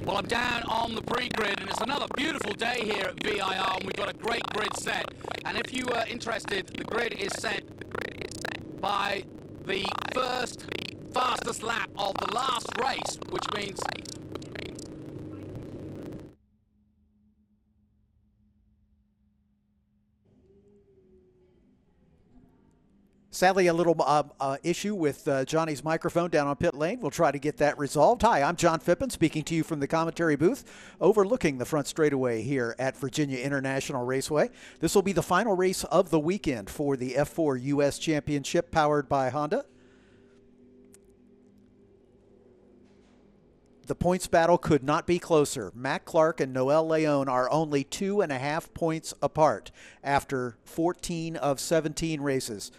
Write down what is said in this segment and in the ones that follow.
Well, I'm down on the pre-grid, and it's another beautiful day here at VIR, and we've got a great grid set. And if you are interested, the grid is set by the first fastest lap of the last race, which means sadly, a little issue with Johnny's microphone down on pit lane. We'll try to get that resolved. Hi, I'm John Phippen, speaking to you from the commentary booth overlooking the front straightaway here at Virginia International Raceway. This will be the final race of the weekend for the F4 U.S. Championship powered by Honda. The points battle could not be closer. Matt Clark and Noel Leon are only 2.5 points apart after 14 of 17 races.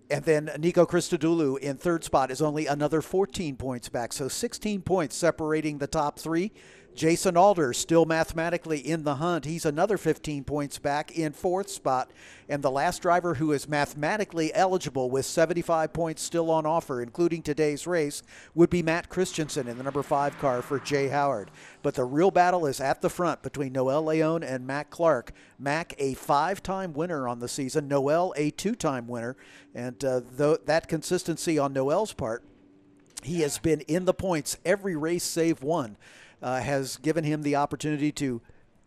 And then Nico Christodoulou in third spot is only another 14 points back. So 16 points separating the top three. Jason Alder still mathematically in the hunt. He's another 15 points back in fourth spot. And the last driver who is mathematically eligible with 75 points still on offer, including today's race, would be Matt Christensen in the number 5 car for Jay Howard. But the real battle is at the front between Noel Leon and Matt Clark. Mac, a 5-time winner on the season. Noel, a 2-time winner. And that consistency on Noel's part, he has been in the points every race save one. Has given him the opportunity to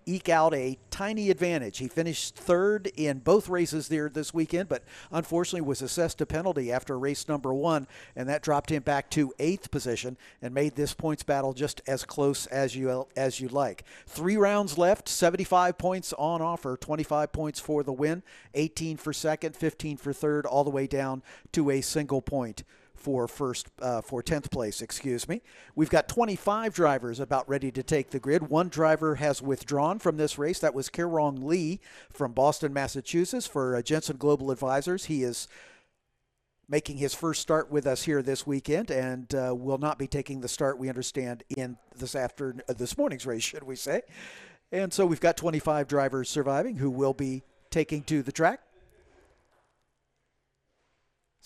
eke out a tiny advantage. He finished third in both races there this weekend, but unfortunately was assessed a penalty after race number 1, and that dropped him back to 8th position and made this points battle just as close as you like. 3 rounds left, 75 points on offer, 25 points for the win, 18 for second, 15 for third, all the way down to a single point for 10th place, We've got 25 drivers about ready to take the grid. One driver has withdrawn from this race. That was Kerrong Lee from Boston, Massachusetts for Jensen Global Advisors. He is making his first start with us here this weekend and will not be taking the start, we understand, in this morning's race, should we say. And so we've got 25 drivers surviving who will be taking to the track.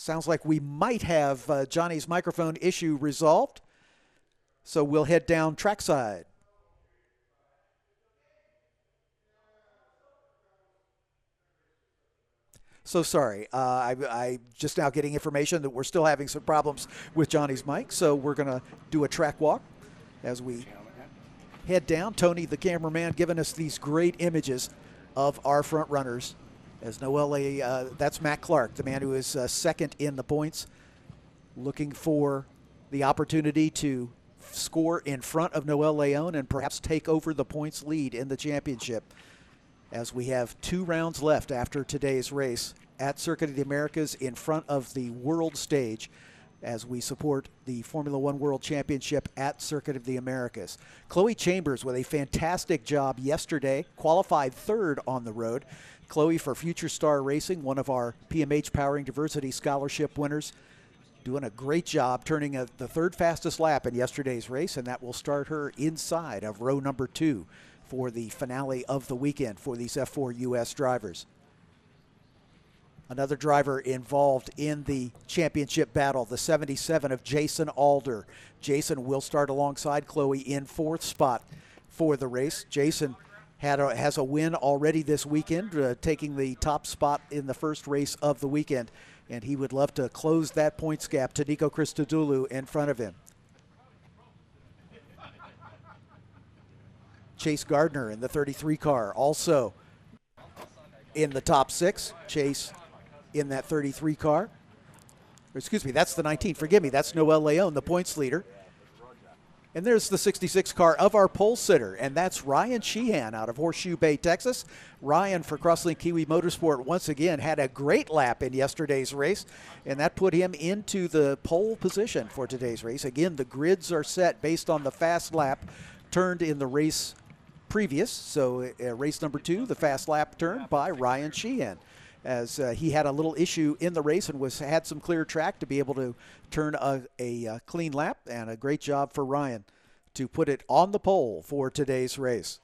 Sounds like we might have Johnny's microphone issue resolved. So we'll head down trackside. So sorry. I just now getting information that we're still having some problems with Johnny's mic. So we're going to do a track walk as we head down. Tony, the cameraman, giving us these great images of our front runners. As Noel, that's Matt Clark, the man who is second in the points, looking for the opportunity to score in front of Noel Leon and perhaps take over the points lead in the championship. As we have 2 rounds left after today's race at Circuit of the Americas in front of the world stage as we support the Formula One World Championship at Circuit of the Americas. Chloe Chambers with a fantastic job yesterday, qualified third on the road. Chloe for Future Star Racing, one of our PMH Powering Diversity Scholarship winners, doing a great job turning the third fastest lap in yesterday's race, and that will start her inside of row number 2 for the finale of the weekend for these F4 U.S. drivers. Another driver involved in the championship battle, the 77 of Jason Alder. Jason will start alongside Chloe in 4th spot for the race. Jason has a win already this weekend, taking the top spot in the first race of the weekend, and he would love to close that points gap to Nico Christodoulou in front of him. Chase Gardner in the 33 car, also in the top 6. Chase in that 33 car. Excuse me, that's the 19. Forgive me, that's Noel Leon, the points leader. And there's the 66 car of our pole sitter, and that's Ryan Sheahan out of Horseshoe Bay, Texas. Ryan for Crosslink Kiwi Motorsport once again had a great lap in yesterday's race, and that put him into the pole position for today's race. Again, the grids are set based on the fast lap turned in the race previous. So race number 2, the fast lap turned by Ryan Sheehan, as he had a little issue in the race and had some clear track to be able to turn a clean lap, and a great job for Ryan to put it on the pole for today's race.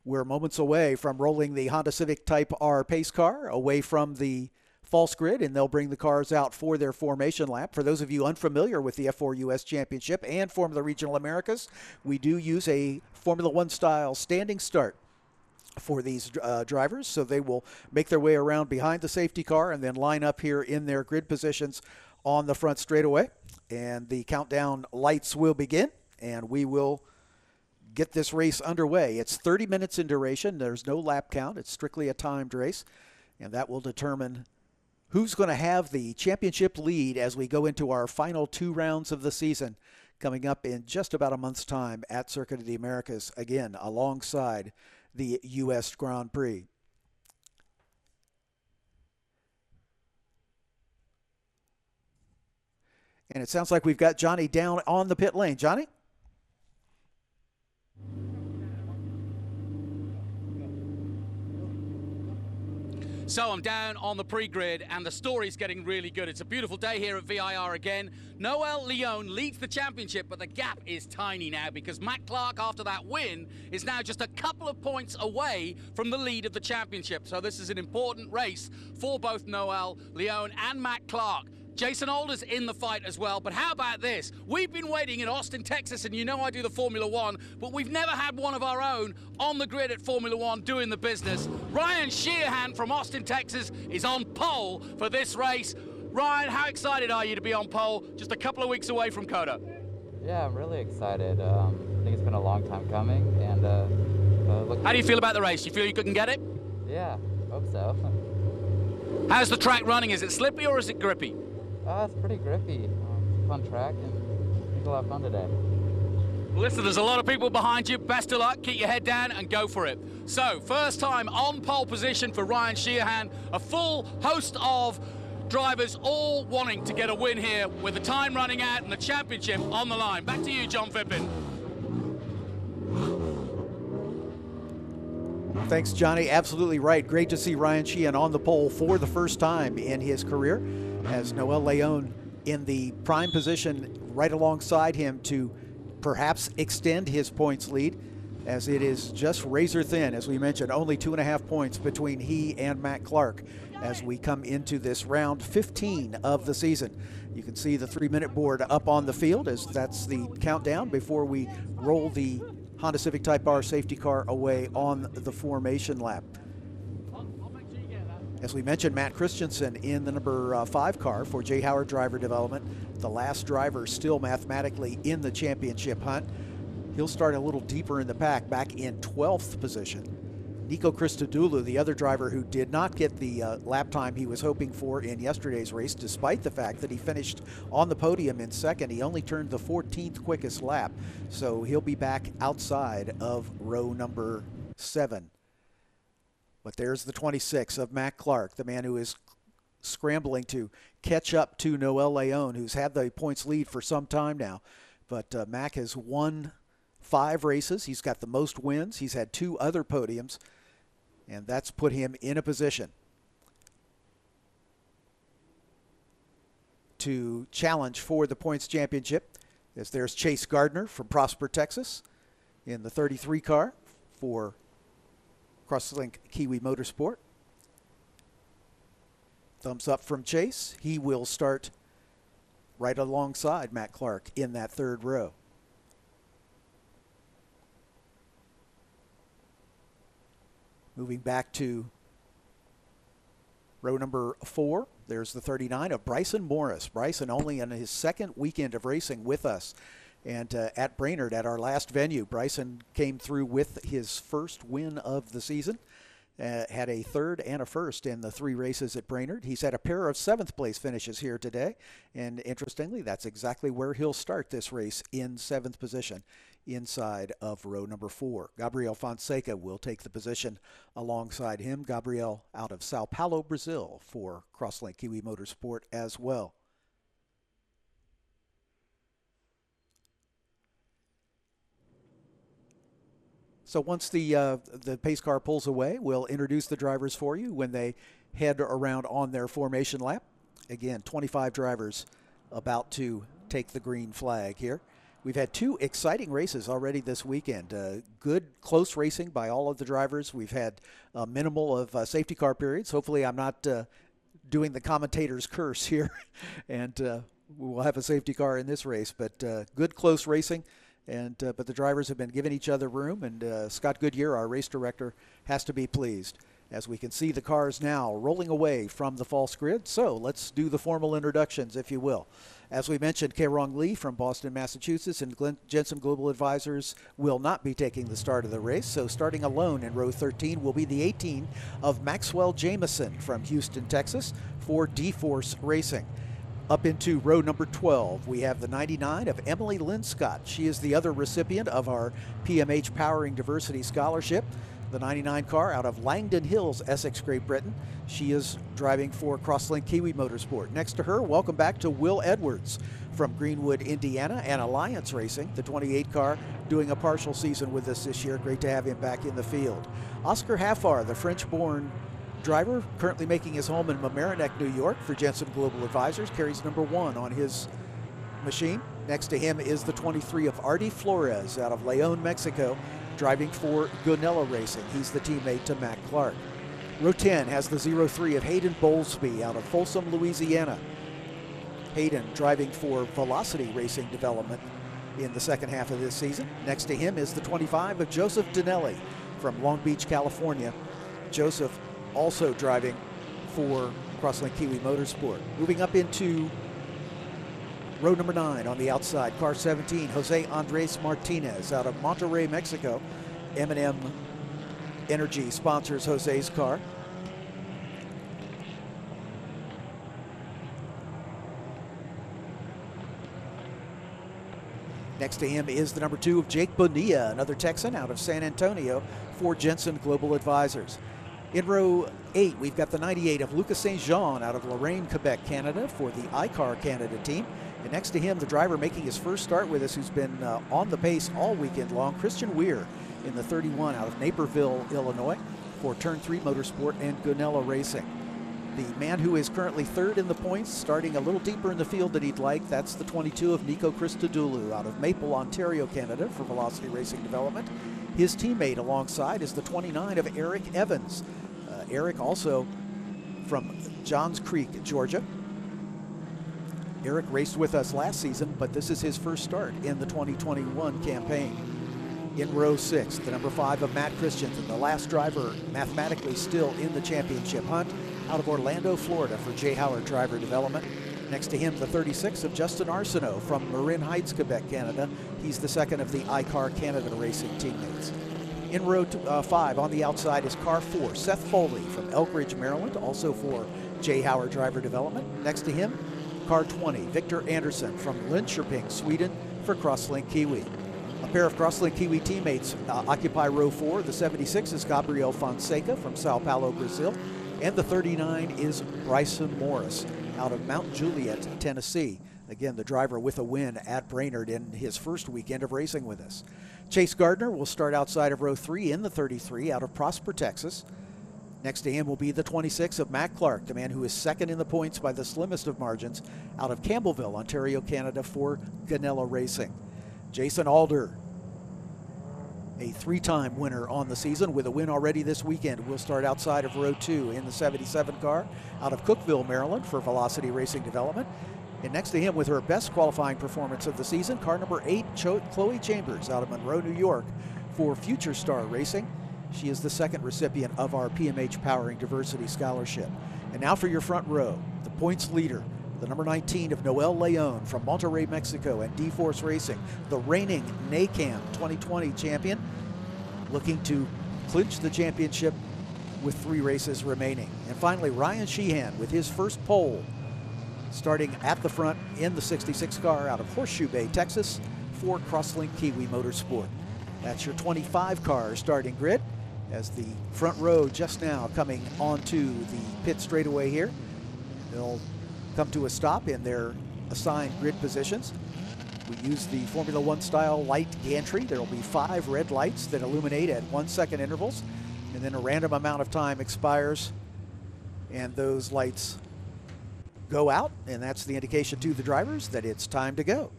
We're moments away from rolling the Honda Civic Type R pace car away from the false grid, and they'll bring the cars out for their formation lap. For those of you unfamiliar with the F4 US Championship and Formula Regional Americas, we do use a Formula One style standing start for these drivers, so they will make their way around behind the safety car and then line up here in their grid positions on the front straightaway. And the countdown lights will begin, and we will get this race underway. It's 30 minutes in duration. There's no lap count. It's strictly a timed race, and that will determine who's going to have the championship lead as we go into our final 2 rounds of the season, coming up in just about a month's time at Circuit of the Americas, again, alongside the U.S. Grand Prix. And it sounds like we've got Johnny down on the pit lane. Johnny? So I'm down on the pre-grid, and the story's getting really good. It's a beautiful day here at VIR again. Noel Leon leads the championship, but the gap is tiny now because Matt Clark, after that win, is now just a couple of points away from the lead of the championship. So this is an important race for both Noel Leon and Matt Clark. Jason Alder's in the fight as well, but how about this? We've been waiting in Austin, Texas, and you know I do the Formula One, but we've never had one of our own on the grid at Formula One doing the business. Ryan Sheahan from Austin, Texas is on pole for this race. Ryan, how excited are you to be on pole just a couple of weeks away from COTA? Yeah, I'm really excited. I think it's been a long time coming, and how do you feel about the race? You feel you can get it? Yeah, hope so. How's the track running? Is it slippy or is it grippy? It's pretty grippy. It's a fun track, and people have fun today. Listen, there's a lot of people behind you. Best of luck. Keep your head down and go for it. So, first time on pole position for Ryan Sheahan. A full host of drivers all wanting to get a win here with the time running out and the championship on the line. Back to you, John Fippin. Thanks, Johnny. Absolutely right. Great to see Ryan Sheehan on the pole for the first time in his career, as Noel Leon in the prime position right alongside him to perhaps extend his points lead, as it is just razor thin. As we mentioned, only 2.5 points between he and Matt Clark as we come into this round 15 of the season. You can see the 3-minute board up on the field, as that's the countdown before we roll the Honda Civic Type R safety car away on the formation lap. As we mentioned, Matt Christensen in the number 5 car for J. Howard Driver Development, the last driver still mathematically in the championship hunt. He'll start a little deeper in the pack, back in 12th position. Nico Christodoulou, the other driver who did not get the lap time he was hoping for in yesterday's race, despite the fact that he finished on the podium in second. He only turned the 14th quickest lap, so he'll be back outside of row number 7. But there's the 26 of Matt Clark, the man who is scrambling to catch up to Noel Leon, who's had the points lead for some time now. But Mac has won 5 races. He's got the most wins. He's had 2 other podiums, and that's put him in a position to challenge for the points championship. As there's Chase Gardner from Prosper, Texas, in the 33 car for Crosslink Kiwi Motorsport. Thumbs up from Chase. He will start right alongside Matt Clark in that 3rd row. Moving back to row number 4, there's the 39 of Bryson Morris. Bryson only in his 2nd weekend of racing with us. And at Brainerd, at our last venue, Bryson came through with his first win of the season. Had a 3rd and a 1st in the 3 races at Brainerd. He's had a pair of 7th place finishes here today. And interestingly, that's exactly where he'll start this race, in 7th position inside of row number 4. Gabriel Fonseca will take the position alongside him. Gabriel out of Sao Paulo, Brazil for Crosslink Kiwi Motorsport as well. So once the pace car pulls away, we'll introduce the drivers for you when they head around on their formation lap. Again, 25 drivers about to take the green flag here. We've had 2 exciting races already this weekend. Good, close racing by all of the drivers. We've had minimal of safety car periods. Hopefully I'm not doing the commentator's curse here, and we'll have a safety car in this race. But good close racing, and but the drivers have been giving each other room, and Scott Goodyear, our race director, has to be pleased. As we can see the cars now rolling away from the false grid. So let's do the formal introductions, if you will. As we mentioned, Kae-Rong Lee from Boston, Massachusetts, and Jensen Global Advisors will not be taking the start of the race. So starting alone in row 13 will be the 18 of Maxwell Jameson from Houston, Texas for D-Force Racing. Up into row number 12, we have the 99 of Emily Linscott. She is the other recipient of our PMH Powering Diversity Scholarship. The 99 car out of Langdon Hills, Essex, Great Britain. She is driving for Crosslink Kiwi Motorsport. Next to her, welcome back to Will Edwards from Greenwood, Indiana, and Alliance Racing, the 28 car, doing a partial season with us this year. Great to have him back in the field. Oscar Haffar, the French-born driver, currently making his home in Mamaroneck, New York for Jensen Global Advisors, carries number 1 on his machine. Next to him is the 23 of Artie Flores out of Leon, Mexico, driving for Gonella Racing. He's the teammate to Matt Clark. Row 10 has the 03 of Hayden Bowlesby out of Folsom, Louisiana. Hayden driving for Velocity Racing Development in the second half of this season. Next to him is the 25 of Joseph Dinelli from Long Beach, California. Joseph also driving for Crosslink Kiwi Motorsport. Moving up into row number 9 on the outside, car 17, Jose Andres Martinez out of Monterrey, Mexico. M&M Energy sponsors Jose's car. Next to him is the number 2 of Jake Bonilla, another Texan out of San Antonio for Jensen Global Advisors. In row 8, we've got the 98 of Lucas St. Jean out of Lorraine, Quebec, Canada for the iCar Canada team. And next to him, the driver making his first start with us, who's been on the pace all weekend long, Christian Weir in the 31 out of Naperville, Illinois for Turn 3 Motorsport and Gonella Racing. The man who is currently 3rd in the points, starting a little deeper in the field than he'd like, that's the 22 of Nico Christodoulou out of Maple, Ontario, Canada for Velocity Racing Development. His teammate alongside is the 29 of Eric Evans. Eric also from Johns Creek, Georgia. Eric raced with us last season, but this is his first start in the 2021 campaign. In row 6, the number 5 of Matt Christensen, the last driver mathematically still in the championship hunt, out of Orlando, Florida for Jay Howard Driver Development. Next to him, the 36 of Justin Arsenault from Marin Heights, Quebec, Canada. He's the second of the iCar Canada Racing teammates. In row 5 on the outside is car 4, Seth Foley from Elkridge, Maryland, also for Jay Howard Driver Development. Next to him, car 20, Victor Andersson from Linköping, Sweden for Crosslink Kiwi. A pair of Crosslink Kiwi teammates occupy row 4. The 76 is Gabriel Fonseca from Sao Paulo, Brazil. And the 39 is Bryson Morris out of Mount Juliet, Tennessee. Again, the driver with a win at Brainerd in his first weekend of racing with us. Chase Gardner will start outside of row 3 in the 33 out of Prosper, Texas. Next to him will be the 26 of Matt Clark, the man who is second in the points by the slimmest of margins, out of Campbellville, Ontario, Canada for Gonella Racing. Jason Alder, a 3-time winner on the season with a win already this weekend, will start outside of row 2 in the 77 car out of Cookeville, Maryland for Velocity Racing Development. And next to him with her best qualifying performance of the season, car number 8, Chloe Chambers out of Monroe, New York for Future Star Racing. She is the second recipient of our PMH Powering Diversity Scholarship. And now for your front row, the points leader, the number 19 of Noel Leon from Monterrey, Mexico, and D-Force Racing, the reigning NACAM 2020 champion, looking to clinch the championship with 3 races remaining. And finally, Ryan Sheehan with his first pole, starting at the front in the 66 car out of Horseshoe Bay, Texas for Crosslink Kiwi Motorsport. That's your 25 car starting grid as the front row just now coming onto the pit straightaway here. They'll come to a stop in their assigned grid positions. We use the Formula One style light gantry. There will be 5 red lights that illuminate at 1-second intervals, and then a random amount of time expires and those lights go out, and that's the indication to the drivers that it's time to go.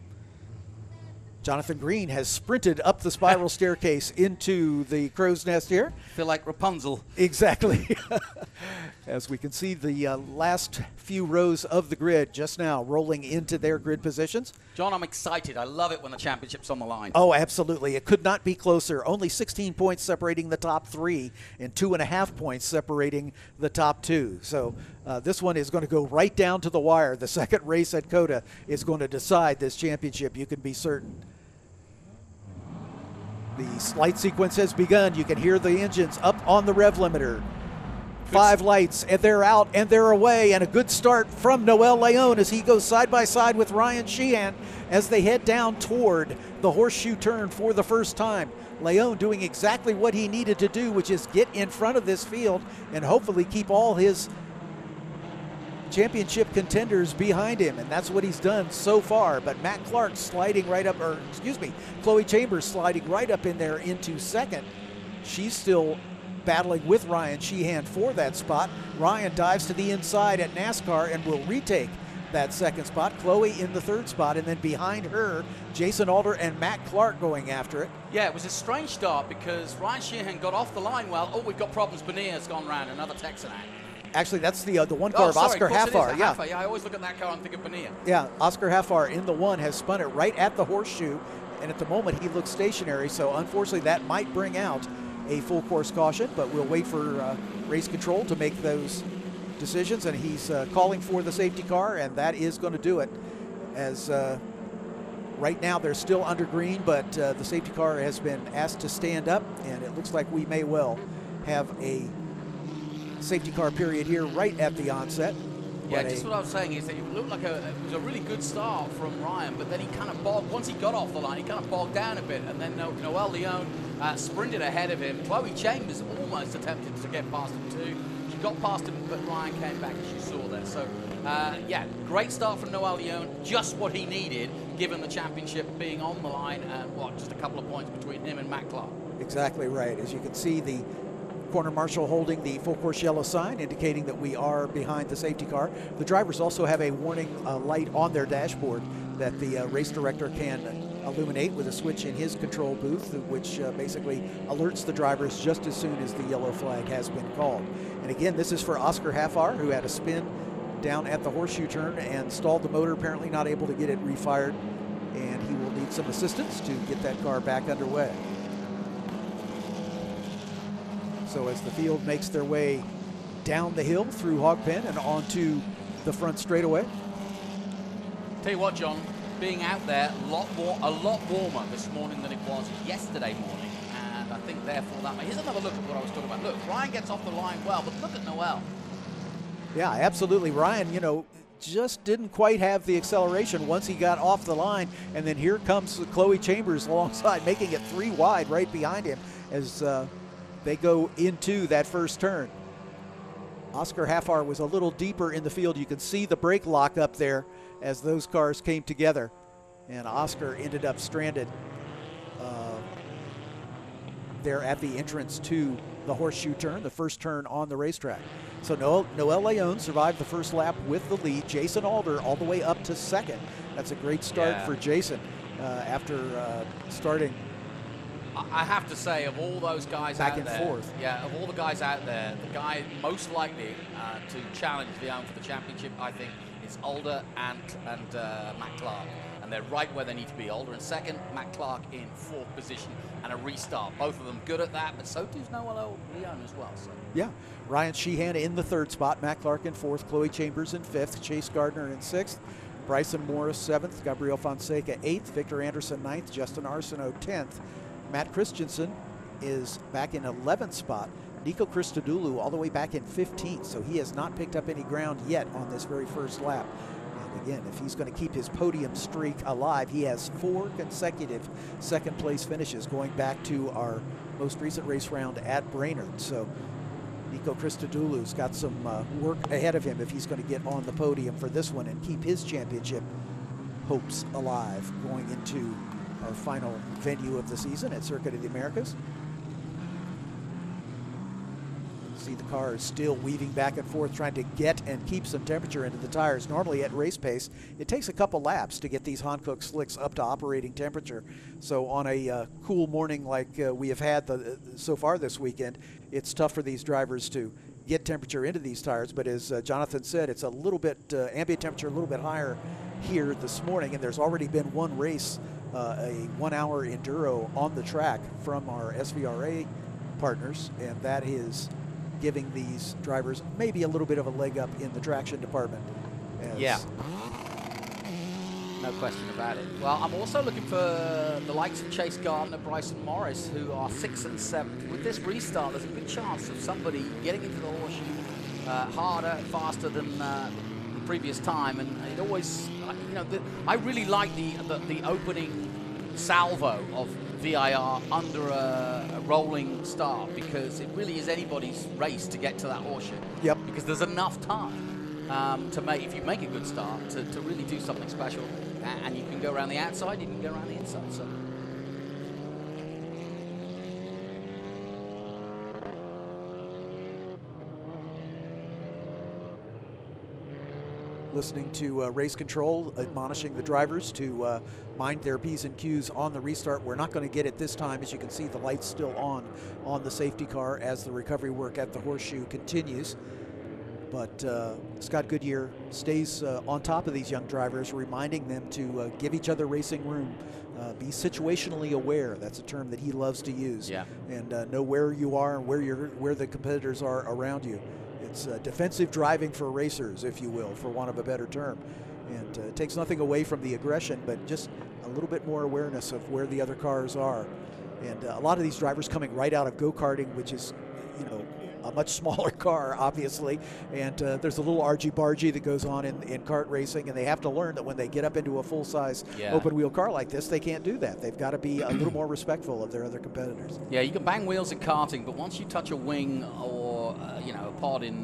Jonathan Green has sprinted up the spiral staircase into the crow's nest here. Feel like Rapunzel. Exactly. As we can see the last few rows of the grid just now rolling into their grid positions. John, I'm excited. I love it when the championship's on the line. Oh, absolutely. It could not be closer. Only 16 points separating the top three and 2.5 points separating the top two. So this one is going to go right down to the wire. The second race at COTA is going to decide this championship, you can be certain. The light sequence has begun. You can hear the engines up on the rev limiter. 5 lights, and they're out, and they're away, and a good start from Noel Leon as he goes side by side with Ryan Sheehan as they head down toward the horseshoe turn for the first time. Leon doing exactly what he needed to do, which is get in front of this field and hopefully keep all his championship contenders behind him, and that's what he's done so far. But Matt Clark sliding right up, or excuse me, Chloe Chambers sliding right up in there into second. She's still battling with Ryan Sheehan for that spot. Ryan dives to the inside at NASCAR and will retake that second spot. Chloe in the third spot, and then behind her, Jason Alder and Matt Clark going after it. Yeah, it was a strange start because Ryan Sheehan got off the line well. Oh, we've got problems. Bonier's gone round, another Texan act. Actually, that's the one car of Oscar Haffar. Yeah, I always look at that car and think of Bonnier. Yeah, Oscar Haffar in the one has spun it right at the horseshoe, and at the moment he looks stationary, so unfortunately that might bring out a full course caution, but we'll wait for race control to make those decisions, and he's calling for the safety car, and that is going to do it. As right now they're still under green, but the safety car has been asked to stand up, and it looks like we may well have a safety car period here right at the onset. Yeah, just what I was saying is that it looked like it was a really good start from Ryan, but then he kind of bogged, once he got off the line, he kind of bogged down a bit, and then Noel Leon sprinted ahead of him. Chloe Chambers almost attempted to get past him too. She got past him, but Ryan came back, as you saw there. So, yeah, great start from Noel Leon, just what he needed, given the championship being on the line, and just a couple of points between him and Matt Clark. Exactly right. As you can see, the corner marshal holding the full course yellow sign indicating that we are behind the safety car. The drivers also have a warning light on their dashboard that the race director can illuminate with a switch in his control booth, which basically alerts the drivers just as soon as the yellow flag has been called. And again, this is for Oscar Haffar, who had a spin down at the horseshoe turn and stalled the motor, apparently not able to get it refired, and he will need some assistance to get that car back underway. So as the field makes their way down the hill through Hogpen and onto the front straightaway. Tell you what, John, being out there a lot warmer this morning than it was yesterday morning, and I think therefore that here's another look at what I was talking about. Look, Ryan gets off the line well, but look at Noel. Yeah, absolutely. Ryan, just didn't quite have the acceleration once he got off the line, and then here comes Chloe Chambers alongside, making it 3 wide right behind him as they go into that first turn. Oscar Haffar was a little deeper in the field. You can see the brake lock up there as those cars came together, and Oscar ended up stranded there at the entrance to the horseshoe turn, the first turn on the racetrack. So Noel Leon survived the first lap with the lead. Jason Alder all the way up to second. That's a great start for Jason after starting. I have to say, of all those guys back out and there, forth. Yeah, of all the guys out there, the guy most likely to challenge Leon for the championship, I think, is Alder and Matt Clark. And they're right where they need to be. Alder in second, Matt Clark in fourth position, and a restart. Both of them good at that, but so does Noel Leon as well. So. Yeah, Ryan Sheehan in the third spot, Matt Clark in fourth, Chloe Chambers in fifth, Chase Gardner in sixth, Bryson Morris seventh, Gabriel Fonseca eighth, Victor Anderson ninth, Justin Arsenault 10th. Matt Christensen is back in 11th spot. Nico Christodoulou all the way back in 15th, so he has not picked up any ground yet on this very first lap. And again, if he's going to keep his podium streak alive, he has 4 consecutive second place finishes going back to our most recent race round at Brainerd. So Nico Christodoulou's got some work ahead of him if he's going to get on the podium for this one and keep his championship hopes alive going into our final venue of the season at Circuit of the Americas. See the cars still weaving back and forth, trying to get and keep some temperature into the tires. Normally at race pace, it takes a couple laps to get these Hankook slicks up to operating temperature. So on a cool morning like we have had so far this weekend, it's tough for these drivers to get temperature into these tires. But as Jonathan said, it's a little bit, ambient temperature a little bit higher here this morning, and there's already been one race, a 1 hour enduro on the track from our SVRA partners, and that is giving these drivers maybe a little bit of a leg up in the traction department. Yeah. No question about it. Well, I'm also looking for the likes of Chase Gardner, Bryson Morris, who are 6th and 7th. With this restart, there's a good chance of somebody getting into the horseshoe harder, faster than the previous time. And it always, you know, I really like the opening salvo of VIR under a rolling start, because it really is anybody's race to get to that horseshoe. Yep. Because there's enough time to make, if you make a good start, to really do something special. And you can go around the outside, you can go around the inside. So. Listening to race control, admonishing the drivers to mind their P's and Q's on the restart. We're not going to get it this time. As you can see, the light's still on the safety car as the recovery work at the horseshoe continues. But Scott Goodyear stays on top of these young drivers, reminding them to give each other racing room, be situationally aware. That's a term that he loves to use. Yeah. And know where you are and where the competitors are around you. It's defensive driving for racers, if you will, for want of a better term. And it takes nothing away from the aggression, but just a little bit more awareness of where the other cars are. And a lot of these drivers coming right out of go-karting, which is, you know, a much smaller car, obviously, and there's a little argy-bargy that goes on in kart racing, and they have to learn that when they get up into a full-size open-wheel car like this, they can't do that. They've got to be a little more respectful of their other competitors. Yeah, you can bang wheels in karting, but once you touch a wing or you know, a pod in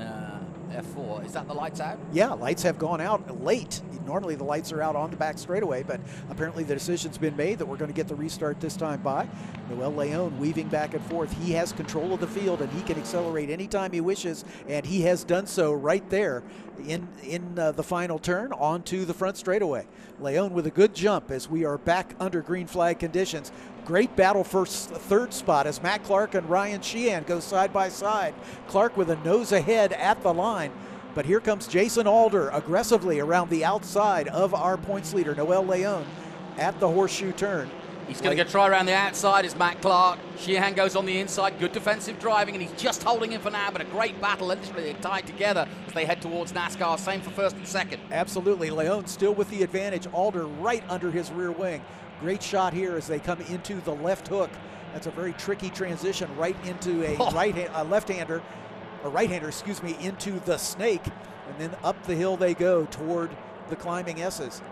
F4, is that the lights out? Yeah, lights have gone out late. Normally the lights are out on the back straightaway, but apparently the decision's been made that we're going to get the restart this time by. Noel Leon weaving back and forth. He has control of the field, and he can accelerate anytime he wishes, and he has done so right there in the final turn onto the front straightaway. Leon with a good jump as we are back under green flag conditions. Great battle for third spot as Matt Clark and Ryan Sheehan go side by side. Clark with a nose ahead at the line. But here comes Jason Alder aggressively around the outside of our points leader, Noel Leon, at the horseshoe turn. He's going to go try around the outside as Matt Clark. Sheahan goes on the inside. Good defensive driving, and he's just holding him for now, but a great battle. Literally, they're tied together as they head towards NASCAR. Same for first and second. Absolutely. Leon still with the advantage. Alder right under his rear wing. Great shot here as they come into the left hook. That's a very tricky transition right into a left-hander, or right-hander, excuse me, into the snake, and then up the hill they go toward the climbing S's.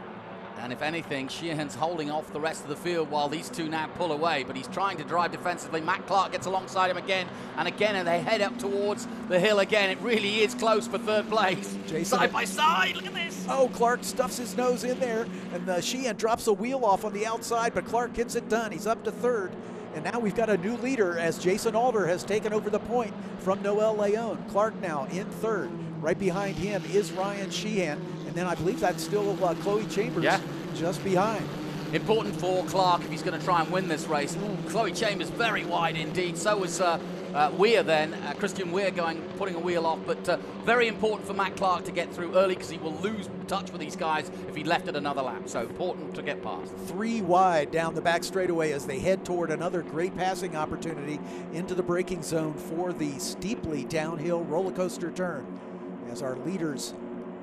And if anything, Sheehan's holding off the rest of the field while these two now pull away, but he's trying to drive defensively. Matt Clark gets alongside him again, and they head up towards the hill again. It really is close for third place. Jason, side by side, look at this. Oh, Clark stuffs his nose in there, and Sheehan drops a wheel off on the outside, but Clark gets it done. He's up to third. And now we've got a new leader as Jason Alder has taken over the point from Noel Leon. Clark now in third. Right behind him is Ryan Sheehan. And then I believe that's still Chloe Chambers just behind. Important for Clark if he's going to try and win this race. Chloe Chambers very wide indeed. So was Weir then. Christian Weir putting a wheel off. But very important for Matt Clark to get through early because he will lose touch with these guys if he left at another lap. So important to get past. 3 wide down the back straightaway as they head toward another great passing opportunity into the braking zone for the steeply downhill roller coaster turn. As our leaders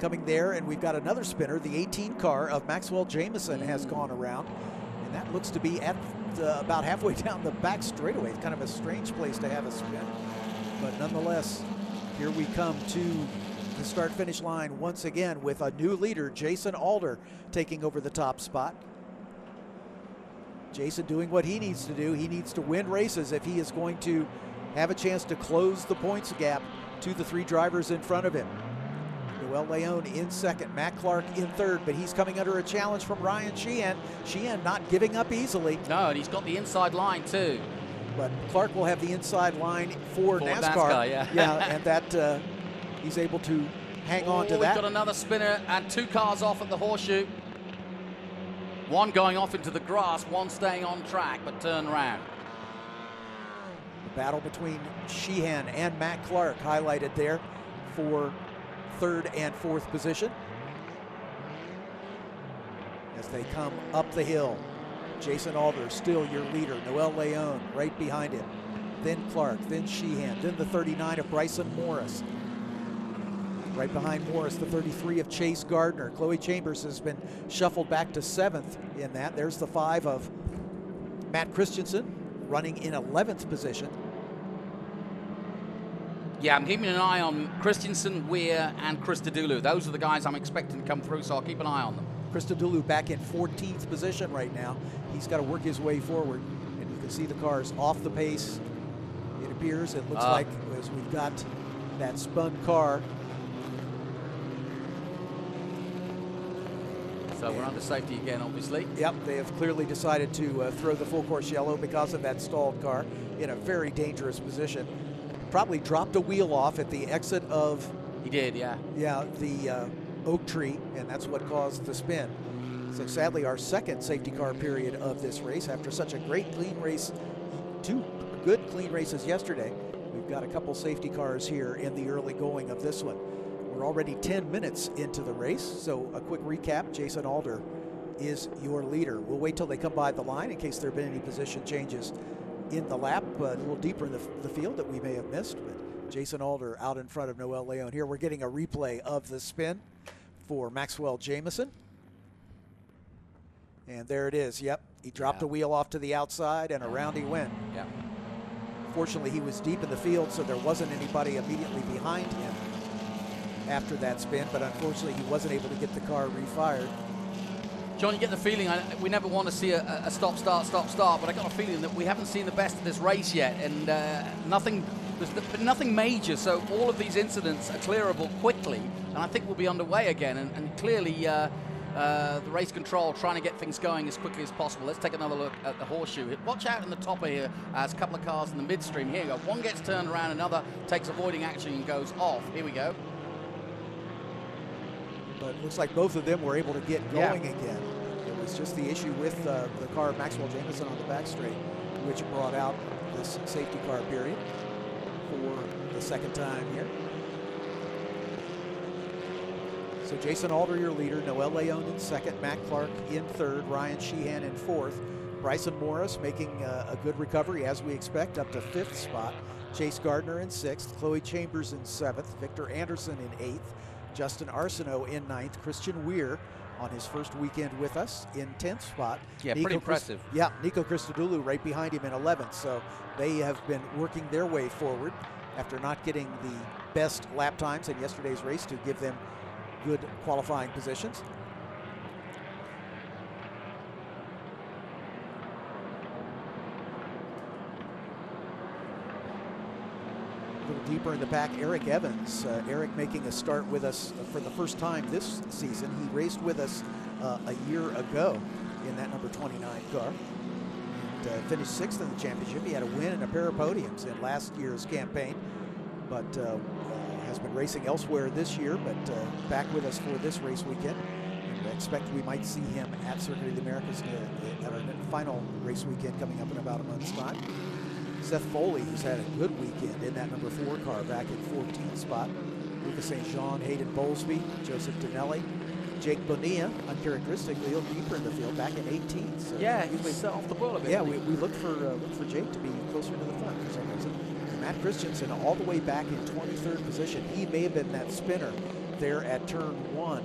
coming there, and we've got another spinner. The 18 car of Maxwell Jameson has gone around, and that looks to be at about halfway down the back straightaway. It's kind of a strange place to have a spin, but nonetheless, here we come to the start-finish line once again with a new leader, Jason Alder, taking over the top spot. Jason doing what he needs to do. He needs to win races if he is going to have a chance to close the points gap to the 3 drivers in front of him. Noel Leon in second, Matt Clark in third, but he's coming under a challenge from Ryan Sheehan. Sheehan not giving up easily. No, and he's got the inside line too. But Clark will have the inside line for NASCAR. Yeah, and that he's able to hang on to that. We've got another spinner and 2 cars off at the horseshoe. One going off into the grass, one staying on track, but turn round. The battle between Sheehan and Matt Clark highlighted there for 3rd and 4th position. As they come up the hill, Jason Alder still your leader. Noel Leon right behind him. Then Clark, then Sheehan, then the 39 of Bryson Morris. Right behind Morris, the 33 of Chase Gardner. Chloe Chambers has been shuffled back to 7th in that. There's the 5 of Matt Christensen running in 11th position. Yeah, I'm keeping an eye on Christensen, VIR, and Christodoulou. Those are the guys I'm expecting to come through, so I'll keep an eye on them. Christodoulou back in 14th position right now. He's got to work his way forward, and you can see the cars off the pace. It appears, it looks like, as we've got that spun car. So we're under safety again, obviously. Yep, they have clearly decided to throw the full course yellow because of that stalled car in a very dangerous position. Probably dropped a wheel off at the exit of... He did, yeah. Yeah, the oak tree, and that's what caused the spin. So sadly, our 2nd safety car period of this race, after such a great clean race, 2 good clean races yesterday, we've got a couple safety cars here in the early going of this one. We're already 10 minutes into the race, so a quick recap. Jason Alder is your leader. We'll wait till they come by the line in case there have been any position changes in the lap, a little deeper in the field that we may have missed. But Jason Alder out in front of Noel Leon. Here we're getting a replay of the spin for Maxwell Jamison. And there it is. Yep, he dropped a wheel off to the outside and around he went. Yeah. Fortunately, he was deep in the field, so there wasn't anybody immediately behind him after that spin, but unfortunately he wasn't able to get the car refired. John, you get the feeling, we never want to see a stop, start, but I got a feeling that we haven't seen the best of this race yet, and there's been nothing major, so all of these incidents are clearable quickly, and I think we'll be underway again, and clearly the race control trying to get things going as quickly as possible. Let's take another look at the horseshoe. Watch out in the topper here, as a couple of cars in the midstream. Here you go. One gets turned around, another takes avoiding action and goes off. Here we go. But it looks like both of them were able to get going again. It was just the issue with the car of Maxwell Jamison on the back straight, which brought out this safety car period for the 2nd time here. So Jason Alder, your leader, Noel Leon in 2nd, Matt Clark in 3rd, Ryan Sheehan in 4th, Bryson Morris making a good recovery as we expect, up to 5th spot, Chase Gardner in 6th, Chloe Chambers in 7th, Victor Anderson in 8th, Justin Arsenault in 9th, Christian VIR on his first weekend with us in 10th spot. Yeah, pretty impressive. Nico Christodoulou right behind him in 11th. So they have been working their way forward after not getting the best lap times in yesterday's race to give them good qualifying positions. A little deeper in the pack, Eric Evans. Eric making a start with us for the first time this season. He raced with us a year ago in that number 29 car. And, finished 6th in the championship. He had a win and a pair of podiums in last year's campaign, but has been racing elsewhere this year, but back with us for this race weekend. And I expect we might see him at Circuit of the Americas at our final race weekend coming up in about a month's time. Seth Foley, who's had a good weekend in that number 4 car back in 14th spot. Lucas St. Jean, Hayden Bowlesby, Joseph Dinelli, Jake Bonilla, uncharacteristically a little deeper in the field, back in 18th. So yeah, he's off the ball a bit. Yeah, we look for Jake to be closer to the front for some reason. Matt Christensen all the way back in 23rd position. He may have been that spinner there at turn 1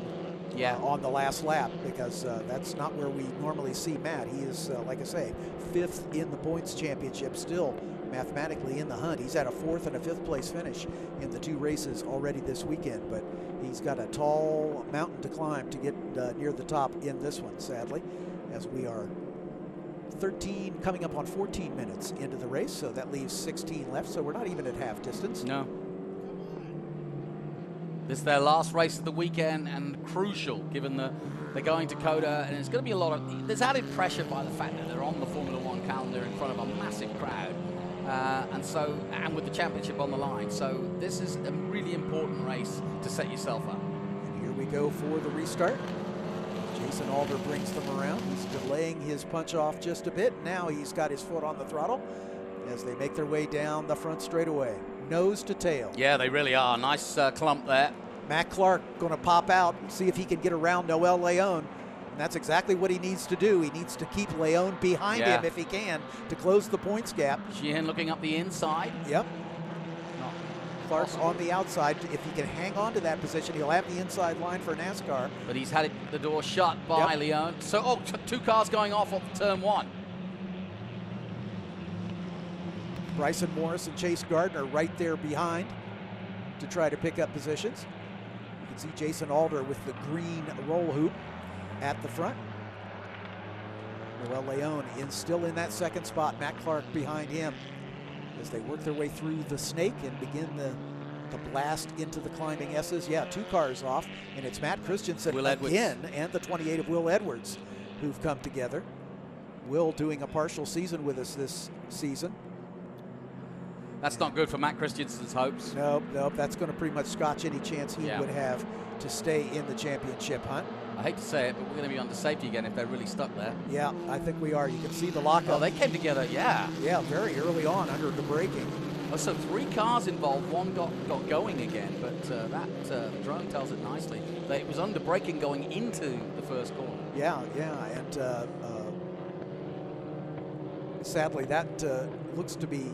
on the last lap, because that's not where we normally see Matt. He is, like I say, 5th in the points championship, still mathematically in the hunt. He's had a 4th and a 5th place finish in the 2 races already this weekend, but he's got a tall mountain to climb to get near the top in this one, sadly, as we are 13, coming up on 14 minutes into the race, so that leaves 16 left, so we're not even at half distance. No. This is their last race of the weekend, and crucial given they're going to Coda, and it's going to be a lot of, there's added pressure by the fact that they're on the Formula One calendar in front of a massive crowd. and with the championship on the line. So this is a really important race to set yourself up. And here we go for the restart. Jason Alder brings them around. He's delaying his punch off just a bit. Now he's got his foot on the throttle as they make their way down the front straightaway, nose to tail. Yeah, they really are. Nice clump there. Matt Clark going to pop out and see if he can get around Noel Leon. And that's exactly what he needs to do. He needs to keep Leon behind him if he can to close the points gap. Sheehan looking up the inside. Yep. Clark's on the outside. If he can hang on to that position, he'll have the inside line for NASCAR. But he's had the door shut by Leon. So, two cars going off turn one. Bryson Morris and Chase Gardner right there behind to try to pick up positions. You can see Jason Alder with the green roll hoop at the front. Noel Leon still in that second spot. Matt Clark behind him as they work their way through the snake and begin the blast into the climbing S's. Yeah, two cars off, and it's Matt Christensen again and the 28 of Will Edwards who've come together. Will doing a partial season with us this season. That's not good for Matt Christensen's hopes. Nope, that's going to pretty much scotch any chance he would have to stay in the championship hunt. I hate to say it, but we're going to be under safety again if they're really stuck there. Yeah, I think we are. You can see the lockup. Oh, they came together, yeah. Yeah, very early on under the braking. Oh, so three cars involved, one got going again, but that drone tells it nicely. It was under braking going into the first corner. Yeah, and sadly that looks to be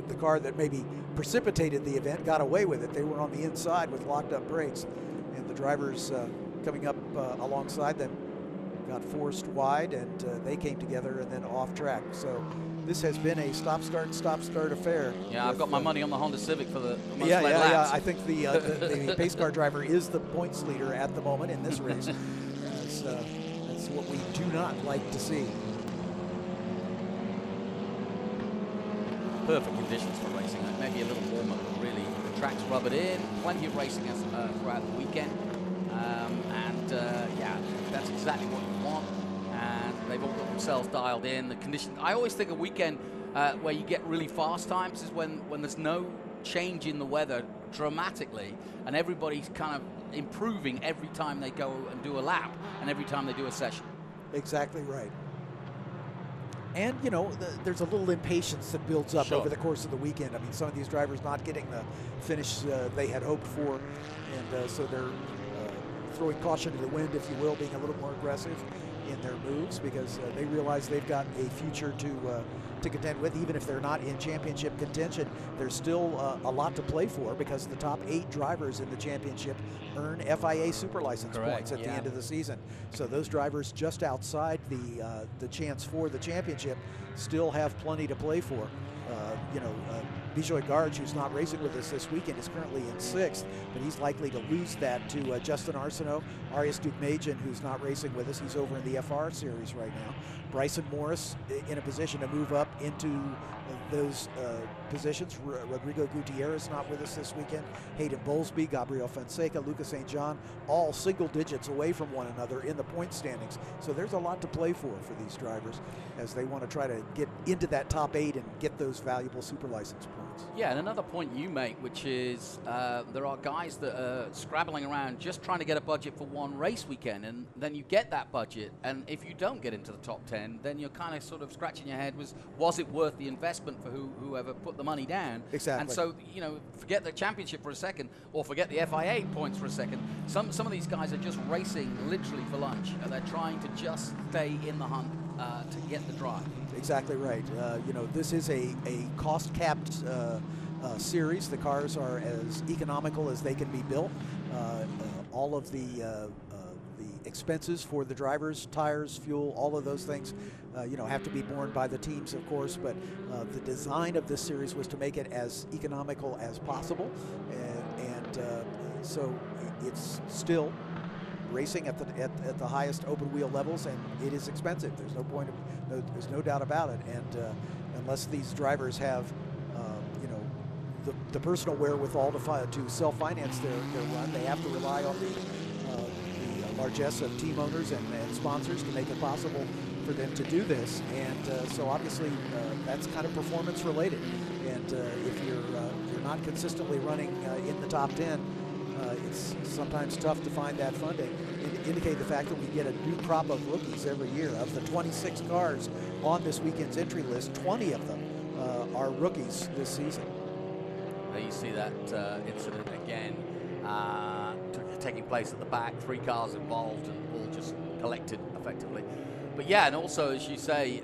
the car that maybe precipitated the event, got away with it. They were on the inside with locked up brakes, and the drivers coming up alongside them got forced wide, and they came together and then off track. So this has been a stop-start affair. Yeah, I've got my money on the Honda Civic for the most laps. Yeah. I think the pace car driver is the points leader at the moment in this race. That's what we do not like to see. Perfect conditions for racing. Maybe a little warmer, but really the track's rubbered in. Plenty of racing throughout the weekend. Yeah, that's exactly what you want. And they've all got themselves dialed in. The conditions. I always think a weekend where you get really fast times is when there's no change in the weather dramatically, and everybody's kind of improving every time they go and do a lap and every time they do a session. Exactly right. And, you know, there's a little impatience that builds up over the course of the weekend. I mean, some of these drivers not getting the finish they had hoped for, and so they're throwing caution to the wind, if you will, being a little more aggressive in their moves because they realize they've got a future to contend with. Even if they're not in championship contention, there's still a lot to play for because the top 8 drivers in the championship earn FIA super license points at the end of the season. So those drivers just outside the chance for the championship still have plenty to play for. Bijoy Garge, who's not racing with us this weekend, is currently in 6th, but he's likely to lose that to Justin Arsenault. Arias Dukmajian, who's not racing with us, he's over in the FR series right now. Bryson Morris in a position to move up into those positions. Rodrigo Gutierrez not with us this weekend. Hayden Bowlesby, Gabriel Fonseca, Lucas St. John, all single digits away from one another in the point standings. So there's a lot to play for these drivers as they want to try to get into that top 8 and get those valuable super license points. Yeah, and another point you make, which is there are guys that are scrabbling around just trying to get a budget for one race weekend, and then you get that budget, and if you don't get into the top 10, then you're kind of sort of scratching your head, was it worth the investment for whoever put the money down? Exactly. And so, you know, forget the championship for a second, or forget the FIA points for a second. Some of these guys are just racing literally for lunch, and they're trying to just stay in the hunt to get the drive. Exactly right. This is a cost-capped series. The cars are as economical as they can be built. All of the expenses for the drivers, tires, fuel, all of those things, have to be borne by the teams, of course. But the design of this series was to make it as economical as possible, and so it's still racing at the highest open wheel levels, and it is expensive. There's no doubt about it. And unless these drivers have the personal wherewithal to self-finance their run, they have to rely on the largesse of team owners and sponsors to make it possible for them to do this. And so obviously that's kind of performance related. and if you're not consistently running in the top 10, it's sometimes tough to find that funding. Indicate the fact that we get a new crop of rookies every year. Of the 26 cars on this weekend's entry list, 20 of them are rookies this season. There you see that incident again taking place at the back. 3 cars involved and all just collected effectively. But yeah, and also as you say,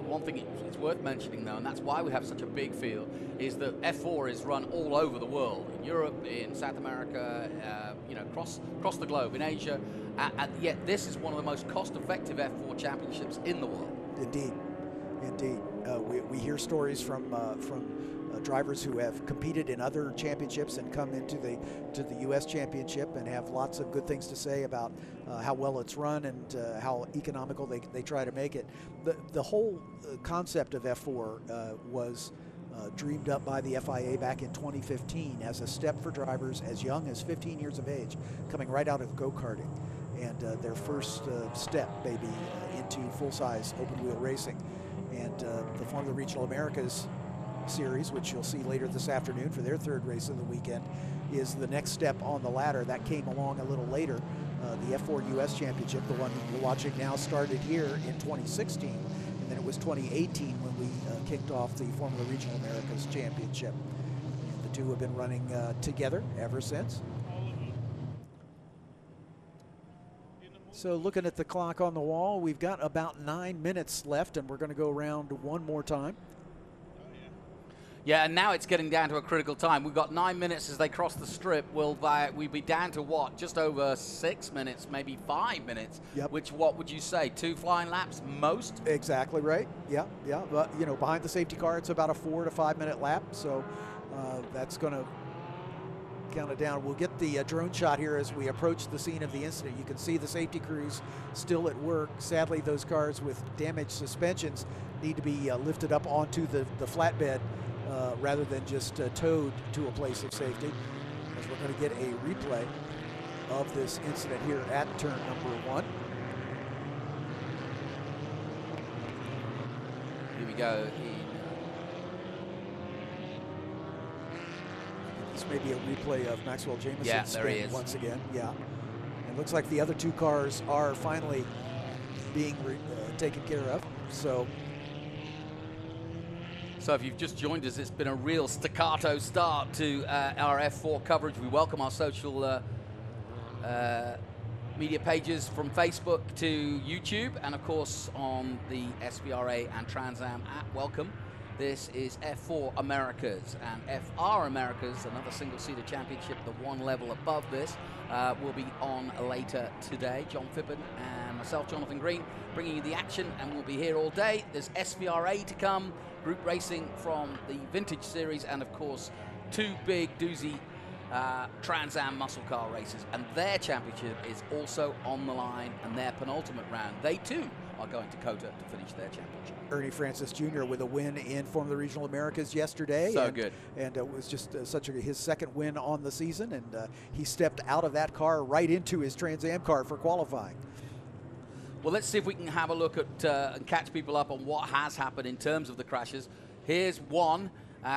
one thing it's worth mentioning though, and that's why we have such a big field, is that F4 is run all over the world, in Europe, in South America, across the globe, in Asia, and yet this is one of the most cost-effective F4 championships in the world. Indeed. We hear stories from drivers who have competed in other championships and come into the U.S. championship and have lots of good things to say about how well it's run and how economical they try to make it. The whole concept of F4 was dreamed up by the FIA back in 2015 as a step for drivers as young as 15 years of age, coming right out of go-karting, and their first step maybe into full-size open-wheel racing. And the Formula Regional Americas series, which you'll see later this afternoon for their 3rd race of the weekend, is the next step on the ladder. That came along a little later. The F4 US Championship, the one we're watching now, started here in 2016, and then it was 2018 when we kicked off the Formula Regional Americas Championship. And the two have been running together ever since. So looking at the clock on the wall, we've got about 9 minutes left, and we're going to go around one more time. Yeah, and now it's getting down to a critical time. We've got 9 minutes as they cross the strip. We'll be down to what? Just over 6 minutes, maybe 5 minutes. Yep. Which, what would you say? 2 flying laps most? Exactly right. Yeah. But behind the safety car, it's about a 4 to 5 minute lap. So that's going to count it down. We'll get the drone shot here as we approach the scene of the incident. You can see the safety crews still at work. Sadly, those cars with damaged suspensions need to be lifted up onto the flatbed rather than just towed to a place of safety, as we're going to get a replay of this incident here at turn number 1. Here we go. This may be a replay of Maxwell Jameson's spin once again. Yeah. It looks like the other 2 cars are finally being taken care of. So if you've just joined us, it's been a real staccato start to our F4 coverage. We welcome our social media pages from Facebook to YouTube, and of course on the SVRA and Trans Am app. Welcome. This is F4 Americas, and FR Americas, another single-seater championship, the one level above this, will be on later today. John Phippen and myself, Jonathan Green, bringing you the action, and we'll be here all day. There's SVRA to come, group racing from the Vintage Series, and of course 2 big doozy Trans Am muscle car races, and their championship is also on the line, and their penultimate round, they too are going to COTA to finish their championship. Ernie Francis Jr. with a win in Formula Regional Americas yesterday. So good. And it was just his 2nd win on the season, and he stepped out of that car right into his Trans Am car for qualifying. Well, let's see if we can have a look at and catch people up on what has happened in terms of the crashes. Here's one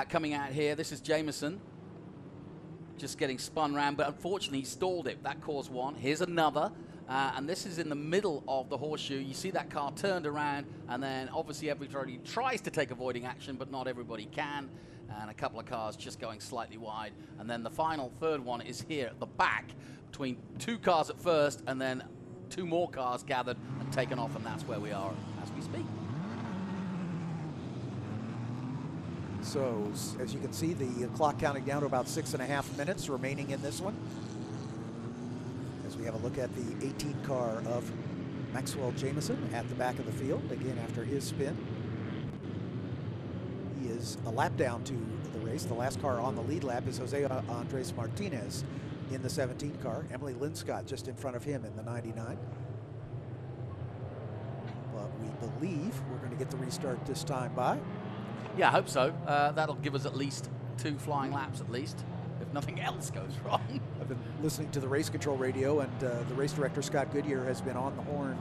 coming out here. This is Jameson just getting spun around, but unfortunately he stalled it. That caused one. Here's another. And this is in the middle of the horseshoe. You see that car turned around, and then obviously everybody tries to take avoiding action, but not everybody can. And a couple of cars just going slightly wide. And then the final 3rd one is here at the back, between 2 cars at first, and then 2 more cars gathered and taken off, and that's where we are as we speak. So as you can see, the clock counting down to about 6.5 minutes remaining in this one. We have a look at the 18 car of Maxwell Jameson at the back of the field, again after his spin. He is a lap down to the race. The last car on the lead lap is Jose Andres Martinez in the 17 car. Emily Linscott just in front of him in the 99. But we believe we're going to get the restart this time by. Yeah, I hope so. That'll give us at least 2 flying laps at least, if nothing else goes wrong. I've been listening to the race control radio, and the race director, Scott Goodyear, has been on the horn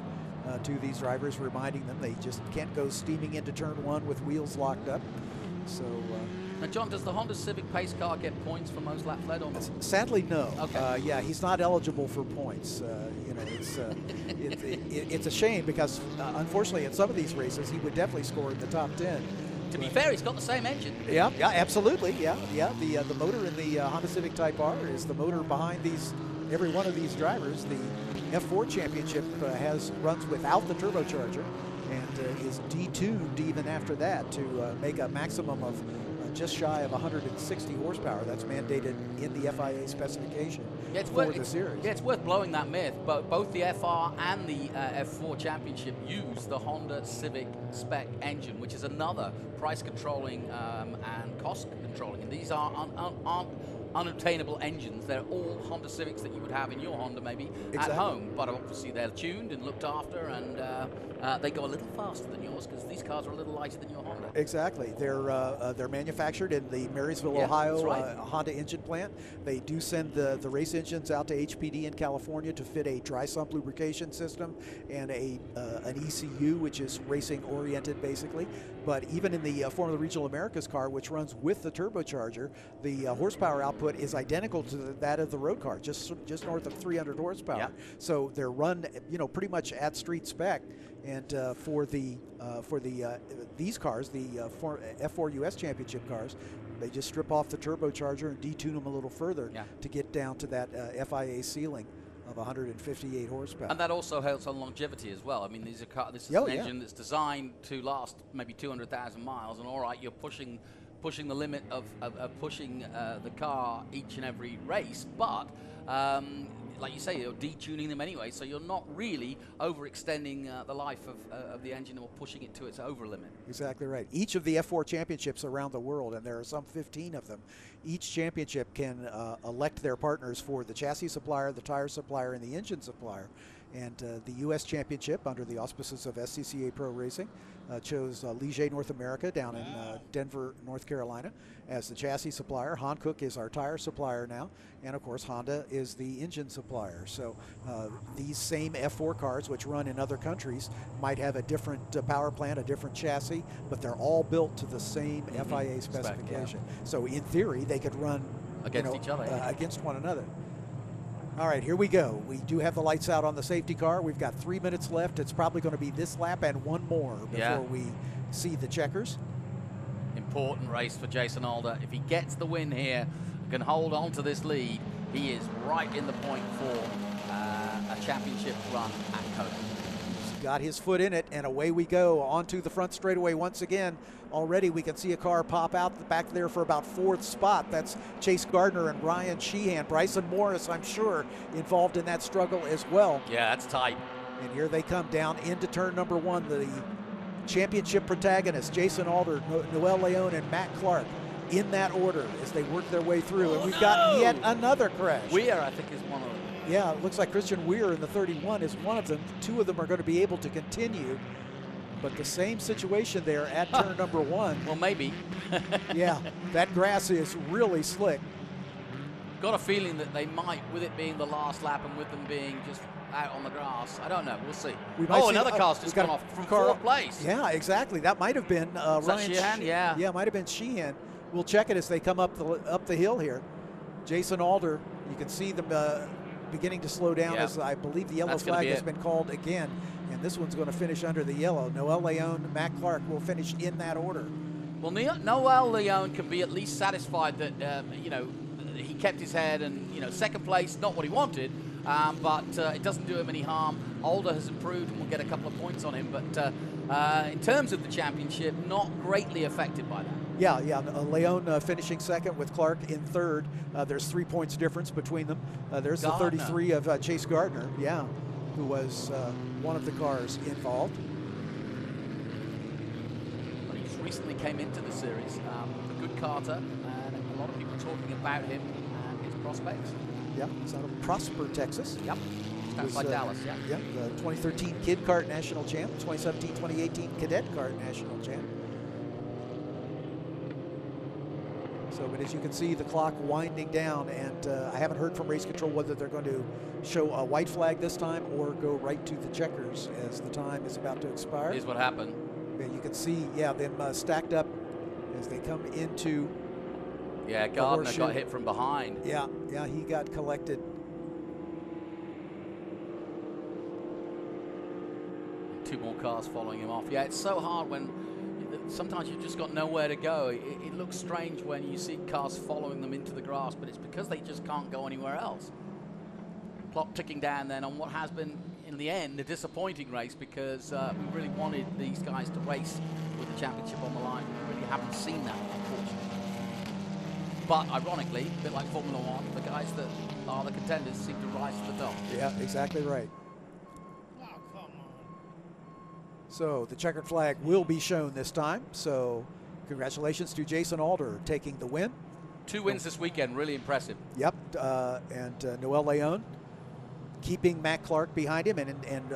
to these drivers, reminding them they just can't go steaming into turn 1 with wheels locked up. So. Now, John, does the Honda Civic pace car get points for most laps led or not? Sadly, no. Okay. Yeah, he's not eligible for points. It's a shame because, unfortunately, in some of these races, he would definitely score in the top 10. To be fair, he's got the same engine. Yeah, absolutely. Yeah. The motor in the Honda Civic Type R is the motor behind every one of these drivers. The F4 Championship runs without the turbocharger and is detuned even after that to make a maximum of just shy of 160 horsepower. That's mandated in the FIA specification for the series. Yeah, it's worth blowing that myth. But both the FR and the F4 Championship use the Honda Civic spec engine, which is another price controlling and cost controlling. And these aren't unobtainable engines. They're all Honda Civics that you would have in your Honda maybe at home, but obviously they're tuned and looked after, and they go a little faster than yours because these cars are a little lighter than your Honda. Exactly. They're manufactured in the Marysville, Ohio Honda engine plant. They do send the race engines out to HPD in California to fit a dry sump lubrication system and an ECU, which is racing oriented basically. But even in the Formula Regional Americas car, which runs with the turbocharger, the horsepower output is identical to that of the road car, just north of 300 horsepower. Yeah. So they're run, pretty much at street spec. And for these cars, the F4 US Championship cars, they just strip off the turbocharger and detune them a little further to get down to that FIA ceiling of 158 horsepower. And that also helps on longevity as well. I mean, this is an engine that's designed to last maybe 200,000 miles, and all right, you're pushing the limit of pushing the car each and every race, but like you say, you're detuning them anyway, so you're not really overextending the life of the engine or pushing it to its over limit. Exactly right. Each of the F4 championships around the world, and there are some 15 of them, each championship can elect their partners for the chassis supplier, the tire supplier, and the engine supplier. And the U.S. Championship, under the auspices of SCCA Pro Racing, chose Ligier North America down in Denver, North Carolina, as the chassis supplier. Hankook is our tire supplier now, and of course Honda is the engine supplier. So these same F4 cars, which run in other countries, might have a different power plant, a different chassis, but they're all built to the same FIA specification. So in theory, they could run against each other, against one another. All right, here we go. We do have the lights out on the safety car. We've got 3 minutes left. It's probably going to be this lap and one more before we see the checkers. Important race for Jason Alder. If he gets the win here, can hold on to this lead, he is right in the point for a championship run at Kona. He's got his foot in it, and away we go onto the front straightaway once again. Already we can see a car pop out back there for about fourth spot. That's Chase Gardner and Ryan Sheehan. Bryson Morris, I'm sure, involved in that struggle as well. Yeah, that's tight. And here they come down into turn number one. The championship protagonists, Jason Alder, Noel Leon, and Matt Clark, in that order as they work their way through. And we've got yet another crash. VIR, I think, is one of them. Yeah, it looks like Christian VIR in the 31 is one of them. Two of them are going to be able to continue. But the same situation there at turn number one. Well, maybe. Yeah, that grass is really slick. Got a feeling that they might, with it being the last lap and with them being just out on the grass. I don't know. We'll see. Another car's just gone off from fourth place. Yeah, exactly. That might have been Ryan Sheahan. Yeah, it might have been Sheehan. We'll check it as they come up the hill here. Jason Alder, you can see them beginning to slow down as I believe the yellow flag has been called again. And this one's going to finish under the yellow. Noel Leon, Matt Clark will finish in that order. Well, Noel Leon can be at least satisfied that, he kept his head and, second place, not what he wanted, but it doesn't do him any harm. Alder has improved and we'll get a couple of points on him, but in terms of the championship, not greatly affected by that. Yeah, Leon finishing second with Clark in third. There's 3 points difference between them. There's Gardner. the 33 of Chase Gardner, who was one of the cars involved. Well, he just recently came into the series. A good karter, and a lot of people talking about him and his prospects. Yeah, he's out of Prosper, Texas. Yep, just outside Dallas, Yeah, the 2013 Kid Kart National Champ, 2017-2018 Cadet Kart National Champ. So, but as you can see, the clock winding down, and I haven't heard from race control whether they're going to show a white flag this time or go right to the checkers as the time is about to expire. Here's what happened. Yeah, you can see, them stacked up as they come into. Yeah, Gardner got hit from behind. Yeah, he got collected. Two more cars following him off. Yeah, it's so hard when sometimes you've just got nowhere to go. It looks strange when you see cars following them into the grass, but it's because they just can't go anywhere else. Clock ticking down then on what has been, in the end, a disappointing race, because we really wanted these guys to race with the championship on the line. We really haven't seen that, unfortunately. But ironically, a bit like Formula One, the guys that are the contenders seem to rise to the top. Yeah, exactly right. So the checkered flag will be shown this time. So congratulations to Jason Alder taking the win. 2 wins this weekend, really impressive. Yep, and Noel Leon keeping Matt Clark behind him and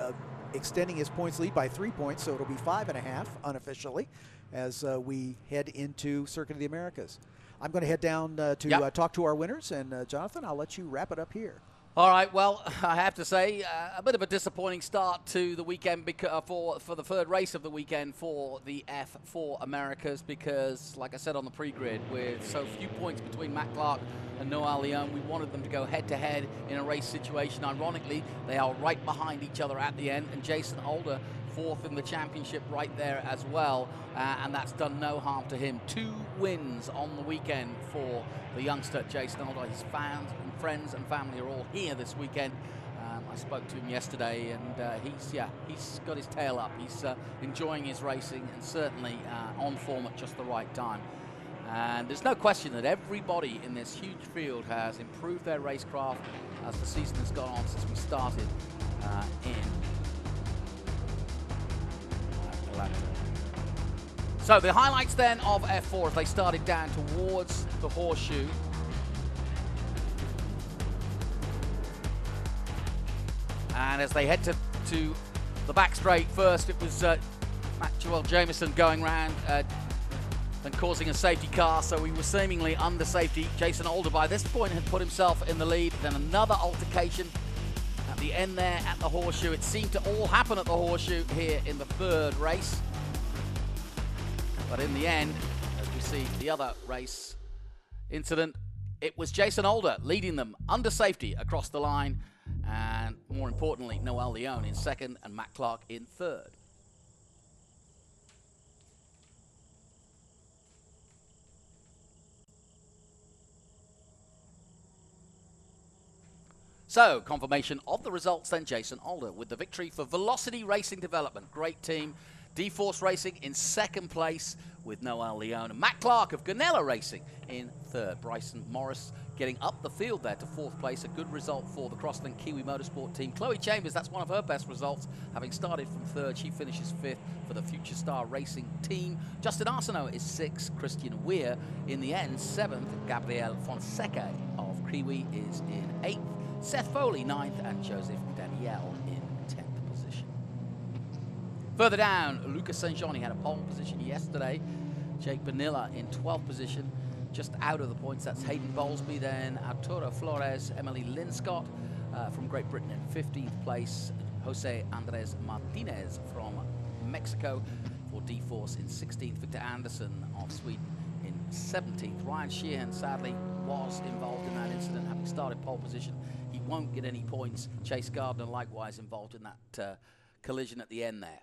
extending his points lead by 3 points. So it'll be 5.5 unofficially as we head into Circuit of the Americas. I'm going to head down to talk to our winners, and Jonathan, I'll let you wrap it up here. All right, well, I have to say, a bit of a disappointing start to the weekend for the third race of the weekend for the F4 Americas, because, like I said on the pre-grid, with so few points between Matt Clark and Noel Leon, we wanted them to go head-to-head in a race situation. Ironically, they are right behind each other at the end, and Jason Alder fourth in the championship right there as well, and that's done no harm to him. 2 wins on the weekend for the youngster Jason Alder. His fans and friends and family are all here this weekend. I spoke to him yesterday, and he's got his tail up. He's enjoying his racing and certainly on form at just the right time. And there's no question that everybody in this huge field has improved their racecraft as the season has gone on since we started in Atlanta. So the highlights then of F4 as they started down towards the horseshoe. And as they head to the back straight first, it was Joel Jameson going round and causing a safety car, so he was seemingly under safety. Jason Alder by this point had put himself in the lead. Then another altercation at the end there at the horseshoe. It seemed to all happen at the horseshoe here in the third race. But in the end, as we see the other race incident, it was Jason Alder leading them under safety across the line, and more importantly, Noel Leon in second and Matt Clark in third. So, confirmation of the results then. Jason Alder with the victory for Velocity Racing Development. Great team. D-Force Racing in second place with Noel Leon. And Matt Clark of Ganella Racing in third. Bryson Morris getting up the field there to fourth place. A good result for the Crosslink Kiwi Motorsport team. Chloe Chambers, that's one of her best results. Having started from third, she finishes fifth for the Future Star Racing team. Justin Arsenault is sixth. Christian Weir in the end, seventh. Gabriel Fonseca of Kiwi is in eighth. Seth Foley, ninth, and Joseph Danielle in 10th position. Further down, Lucas St. Jean, he had a pole position yesterday. Jake Bonilla in 12th position, just out of the points. That's Hayden Bowlesby, then Arturo Flores, Emily Linscott from Great Britain in 15th place. Jose Andres Martinez from Mexico for D-Force in 16th. Victor Anderson of Sweden in 17th. Ryan Sheehan, sadly, was involved in that incident, having started pole position. He won't get any points. Chase Gardner likewise involved in that collision at the end there.